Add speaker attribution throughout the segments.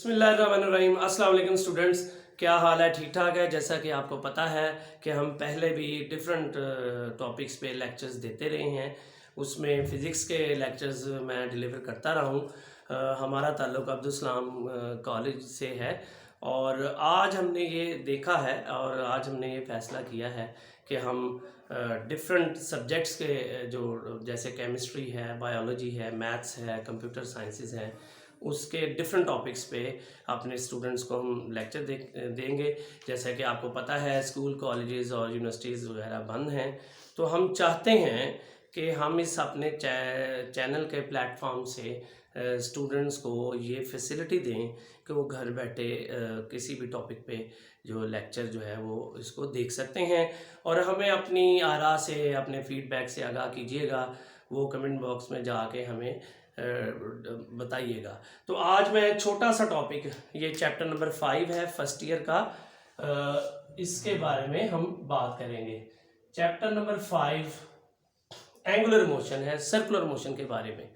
Speaker 1: बिस्मिल्लाहिर्रहमानिर्रहीम। अस्सलाम वालेकुम स्टूडेंट्स, क्या हाल है? ठीक ठाक है। जैसा कि आपको पता है कि हम पहले भी डिफरेंट टॉपिक्स पे लेक्चर्स देते रहे हैं, उसमें फ़िज़िक्स के लेक्चर्स मैं डिलीवर करता रहा हूँ। हमारा ताल्लुक़ अब्दुल सलाम कॉलेज से है और आज हमने ये देखा है और आज हमने ये फ़ैसला किया है कि हम डिफरेंट सब्जेक्ट्स के जो जैसे केमिस्ट्री है, बायोलॉजी है, मैथ्स है, कंप्यूटर साइंसेस हैं, उसके डिफरेंट टॉपिक्स पे अपने स्टूडेंट्स को हम लेक्चर देंगे। जैसा कि आपको पता है स्कूल, कॉलेजेस और यूनिवर्सिटीज़ वगैरह बंद हैं, तो हम चाहते हैं कि हम इस अपने चैनल के प्लेटफॉर्म से स्टूडेंट्स को ये फैसिलिटी दें कि वो घर बैठे किसी भी टॉपिक पे जो लेक्चर जो है वो इसको देख सकते हैं और हमें अपनी आरा से, अपने फीडबैक से आगाह कीजिएगा। वो कमेंट बॉक्स में जाके हमें बताइएगा। तो आज मैं छोटा सा टॉपिक, ये चैप्टर नंबर 5 है फर्स्ट ईयर का, इसके बारे में हम बात करेंगे। चैप्टर नंबर 5 एंगुलर मोशन है, सर्कुलर मोशन के बारे में।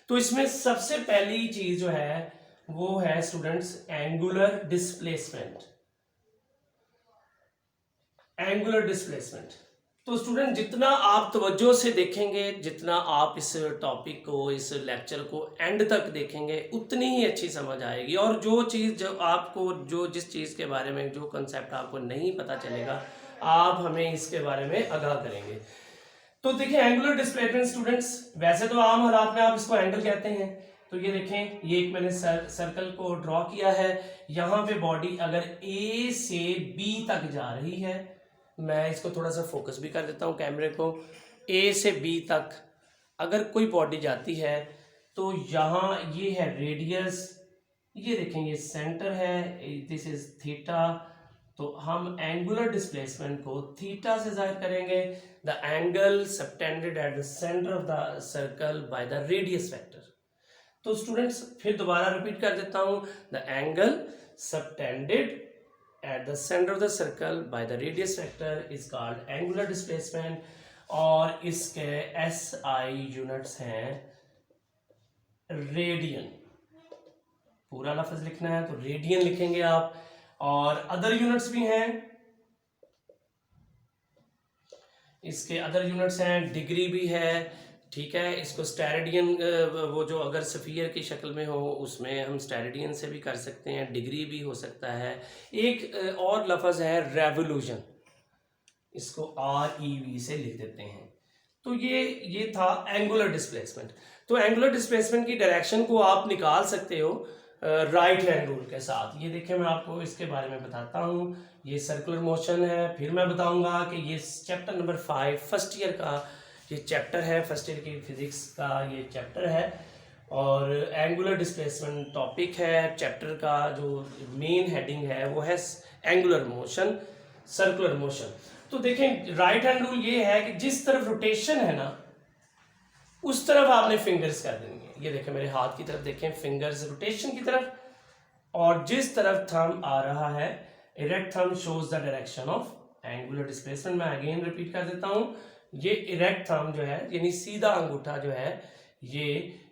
Speaker 1: तो इसमें सबसे पहली चीज जो है वो है students angular displacement. Angular displacement तो स्टूडेंट जितना आप तवज्जो से देखेंगे, जितना आप इस टॉपिक को, इस लेक्चर को एंड तक देखेंगे, उतनी ही अच्छी समझ आएगी। और जो चीज़ जो आपको, जो जिस चीज़ के बारे में, जो कंसेप्ट आपको नहीं पता चलेगा, आप हमें इसके बारे में आगाह करेंगे। तो देखिए एंगुलर डिस्प्लेसमेंट स्टूडेंट्स, वैसे तो आम हालात में आप इसको एंगल कहते हैं। तो ये देखें, ये एक मैंने सर्कल को ड्रॉ किया है। यहाँ पे बॉडी अगर ए से बी तक जा रही है, मैं इसको थोड़ा सा फोकस भी कर देता हूँ कैमरे को, ए से बी तक अगर कोई बॉडी जाती है तो यहाँ ये है रेडियस, ये देखें ये सेंटर है, दिस इज थीटा। तो हम एंगुलर डिस्प्लेसमेंट को थीटा से जाहिर करेंगे। The angle subtended at the centre of the circle by the radius vector. तो स्टूडेंट्स फिर दोबारा रिपीट कर देता हूं, the angle subtended at the center of the circle by the radius vector is called angular displacement। और इसके SI units हैं radian. पूरा लफ्ज लिखना है तो रेडियन लिखेंगे आप। और अदर यूनिट्स भी हैं, इसके अदर यूनिट्स हैं, डिग्री भी है, ठीक है। इसको स्टेरेडियन, वो जो अगर सफ़ियर की शक्ल में हो उसमें हम स्टेरेडियन से भी कर सकते हैं, डिग्री भी हो सकता है। एक और लफ्ज़ है रेवोल्यूशन, इसको REV से लिख देते हैं। तो ये था एंगुलर डिस्प्लेसमेंट। तो एंगुलर डिस्प्लेसमेंट की डायरेक्शन को आप निकाल सकते हो राइट हैंड रूल के साथ। ये देखिए मैं आपको इसके बारे में बताता हूँ। ये सर्कुलर मोशन है, फिर मैं बताऊंगा कि ये चैप्टर नंबर 5 फर्स्ट ईयर का ये चैप्टर है, फर्स्ट ईयर की फिजिक्स का ये चैप्टर है और एंगुलर डिस्प्लेसमेंट टॉपिक है। चैप्टर का जो मेन हेडिंग है वो है एंगुलर मोशन, सर्कुलर मोशन। तो देखें राइट हैंड रूल ये है कि जिस तरफ रोटेशन है ना उस तरफ आपने फिंगर्स कर देनी है। ये देखें मेरे हाथ की तरफ देखें, फिंगर्स रोटेशन की तरफ, और जिस तरफ थंब आ रहा है erect thumb shows the direction of angular displacement. मैं अगेन रिपीट कर देता हूं, ये इरेक्ट थंब जो है यानी सीधा अंगूठा जो है ये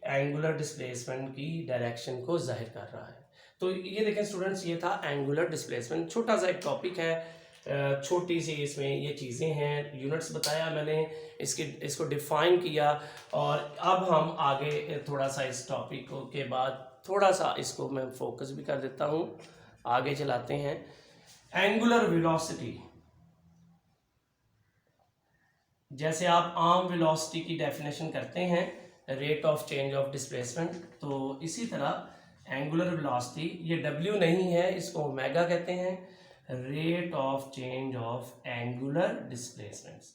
Speaker 1: एंगुलर डिस्प्लेसमेंट की डायरेक्शन को जाहिर कर रहा है। तो ये देखें स्टूडेंट्स, ये था एंगुलर डिस्प्लेसमेंट। छोटा सा एक टॉपिक है, छोटी सी इसमें ये चीज़ें हैं, यूनिट्स बताया मैंने, इसको डिफाइन किया। और अब हम आगे थोड़ा सा इस टॉपिक के बाद थोड़ा सा इसको मैं फोकस भी कर देता हूँ, आगे चलाते हैं। एंगुलर वेलोसिटी, जैसे आप आम वेलोसिटी की डेफिनेशन करते हैं rate of change of displacement, तो इसी तरह एंगुलर वेलोसिटी, ये W नहीं है, इसको ओमेगा कहते हैं, rate of change of angular displacements.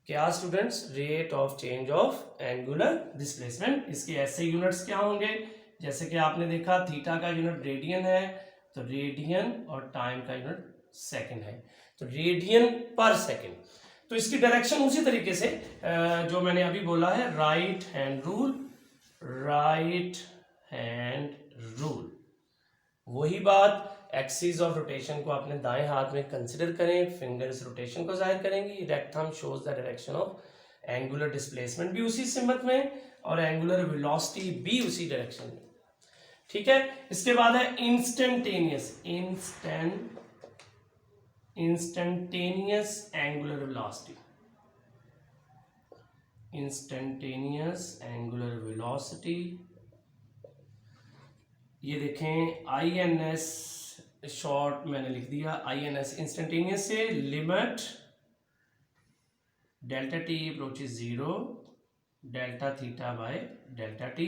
Speaker 1: क्या students? Rate of change of angular displacement. इसके ऐसे यूनिट्स क्या होंगे, जैसे कि आपने देखा थीटा का यूनिट रेडियन है, तो रेडियन, और टाइम का यूनिट सेकंड है, तो रेडियन पर सेकंड। तो इसकी डायरेक्शन उसी तरीके से जो मैंने अभी बोला है, right hand rule, right hand rule. वही बात, एक्सिस ऑफ रोटेशन को अपने दाएं हाथ में कंसिडर करें, फिंगर्स रोटेशन को जाहिर करेंगी, erect thumb shows the direction of angular displacement भी उसी सिमत में, और एंगुलर वेलोसिटी भी उसी डायरेक्शन में, ठीक है। इसके बाद है instantaneous angular velocity. Instantaneous angular velocity, ये देखें INS शॉर्ट मैंने लिख दिया, INS इंस्टेंटेनियस से limit delta T approaches 0 delta theta by delta T.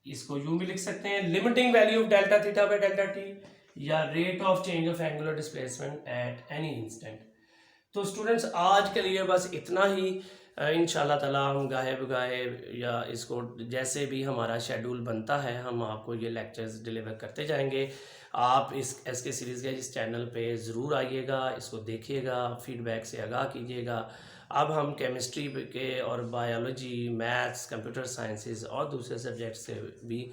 Speaker 1: इसको यूं भी लिख सकते हैं, limiting value of delta theta by delta T, या rate of change of angular displacement at any instant. तो स्टूडेंट्स आज के लिए बस इतना ही। इंशाल्लाह ताला हम गाहे बगाहे या इसको जैसे भी हमारा शेड्यूल बनता है हम आपको ये लेक्चर्स डिलीवर करते जाएंगे। आप इस SK सीरीज़ के इस चैनल पे ज़रूर आइएगा, इसको देखिएगा, फीडबैक से आगाह कीजिएगा। अब हम केमिस्ट्री के और बायोलॉजी, मैथ्स, कंप्यूटर साइंसेस और दूसरे सब्जेक्ट से भी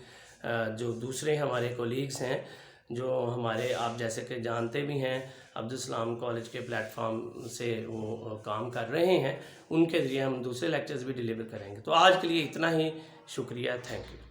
Speaker 1: जो दूसरे हमारे कोलीग्स हैं जो हमारे आप जैसे कि जानते भी हैं अब्दुल सलाम कॉलेज के प्लेटफॉर्म से वो काम कर रहे हैं, उनके ज़रिए हम दूसरे लेक्चर्स भी डिलीवर करेंगे। तो आज के लिए इतना ही, शुक्रिया, थैंक यू।